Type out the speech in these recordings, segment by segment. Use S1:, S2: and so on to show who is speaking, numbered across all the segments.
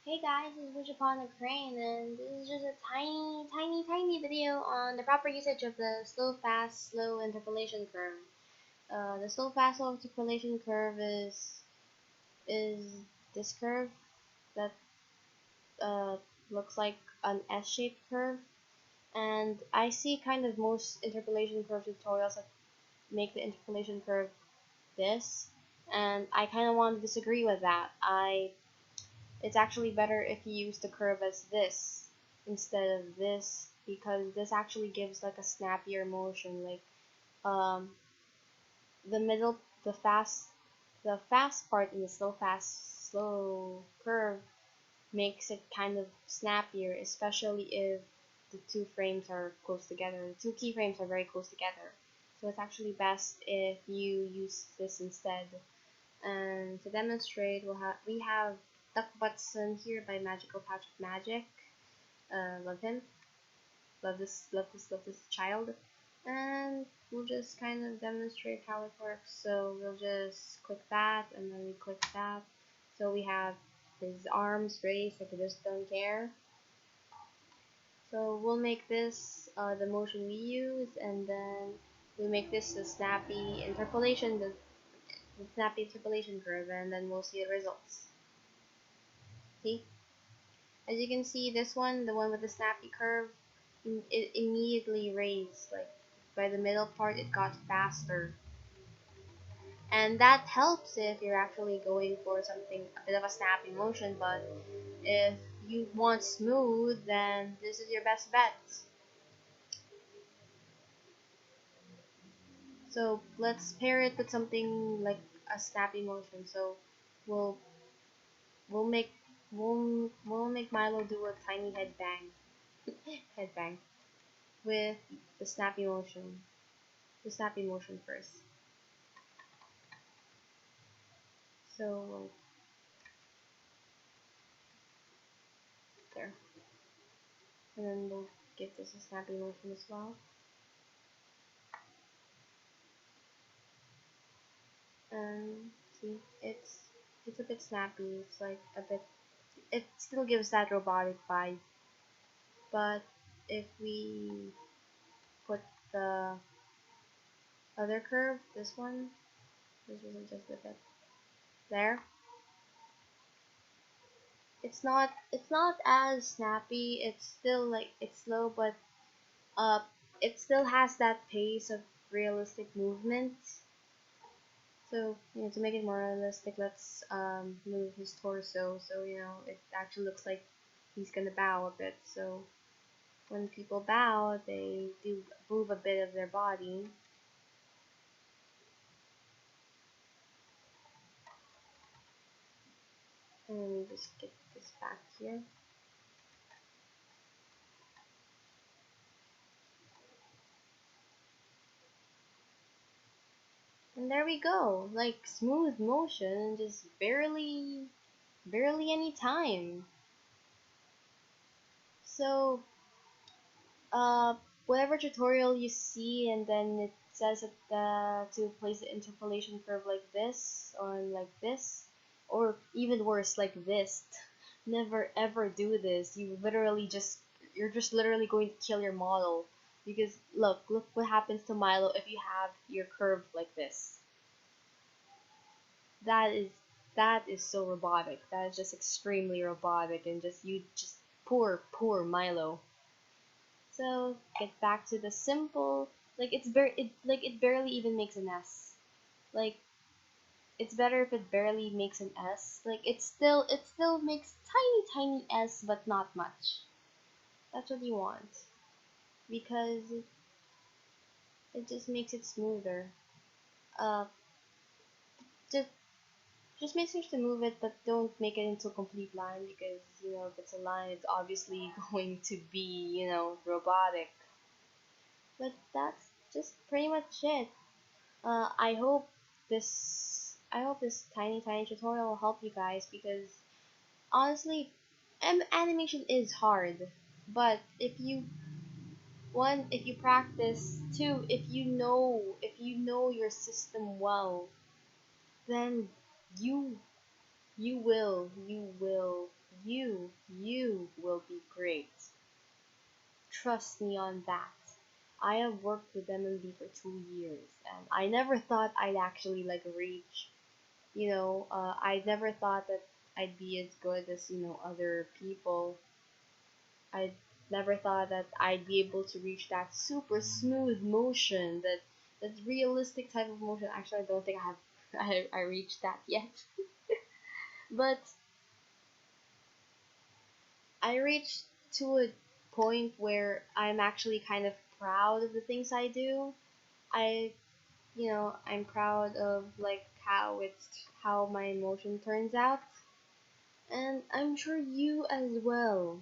S1: Hey guys, this is Wish Upon a Crane, and this is just a tiny video on the proper usage of the slow, fast, slow interpolation curve. The slow, fast, slow interpolation curve is this curve that uh, looks like an S-shaped curve, and I see kind of most interpolation curve tutorials that make the interpolation curve this, and I kind of want to disagree with that. It's actually better if you use the curve as this instead of this, because this actually gives like a snappier motion. Like um, the middle, the fast part in the slow fast slow curve makes it kind of snappier, especially if the two frames are close together. The two keyframes are very close together, so it's actually best if you use this instead. And to demonstrate, we have Duckbutt here by Magical Pouch of Magic. Love him. Love this child. And we'll just kind of demonstrate how it works. So we'll just click that, and then we click that. So we have his arms raised, like I just don't care. So we'll make this the motion we use, and then we make this the snappy interpolation, the snappy interpolation curve, and then we'll see the results. See? As you can see, this one, the one with the snappy curve, it immediately raised. Like by the middle part, it got faster, and that helps if you're actually going for something a bit of a snappy motion. But if you want smooth, then this is your best bet. So let's pair it with something like a snappy motion. So we'll we'll make we'll make Milo do a tiny head bang with the snappy motion first. So there, and then we'll give this a snappy motion as well. And see, it's a bit snappy. It's like a bit. It still gives that robotic vibe, but if we put the other curve, this one, this was just a bit there. It's not as snappy. It's still like it's slow, but uh, it still has that pace of realistic movement. So, to make it more realistic, let's move his torso so, it actually looks like he's gonna bow a bit. So, when people bow, they do move a bit of their body. And just get this back here. And there we go, like smooth motion, just barely any time. So, uh, whatever tutorial you see, and then it says that to place the interpolation curve like this, or like this, or even worse, like this. Never ever do this. You're just literally going to kill your model, because look what happens to Milo if you have your curve like this. That is that is so robotic. That is just extremely robotic, and just poor Milo. So get back to the simple. Like it barely even makes an S. Like it's better if it barely makes an S. Like it still makes tiny S, but not much. That's what you want, because it just makes it smoother. Uh, just just make sure to move it, but don't make it into a complete line, because if it's a line, it's obviously going to be robotic. But that's just pretty much it. I hope this tiny tutorial will help you guys, because honestly, animation is hard. But if you practice, two, if you know your system well, then you you will you will be great. Trust me on that. I have worked with MMD for 2 years, and I never thought I'd actually like reach. I never thought that I'd be as good as other people. I never thought that I'd be able to reach that super smooth motion, that realistic type of motion. Actually, I don't think I have I reached that yet. But I reached to a point where I'm actually kind of proud of the things I do. I I'm proud of like how my emotion turns out, and I'm sure you as well.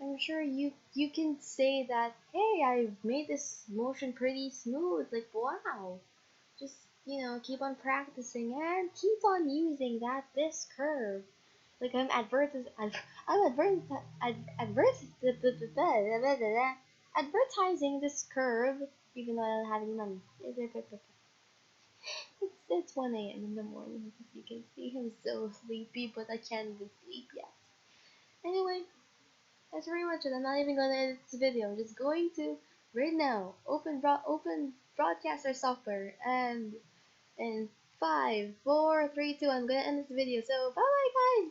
S1: I'm sure you can say that, hey, I've made this motion pretty smooth. Like, wow. Just, keep on practicing and keep on using this curve. Like advertising this curve, even though I don't have any money. It's 1 a.m. in the morning, as you can see. I'm so sleepy, but I can't even sleep yet. Anyway, that's pretty much it. I'm not even gonna edit this video. I'm just going to right now open broadcaster software, and in 5, 4, 3, 2, I'm gonna end this video. So bye bye guys.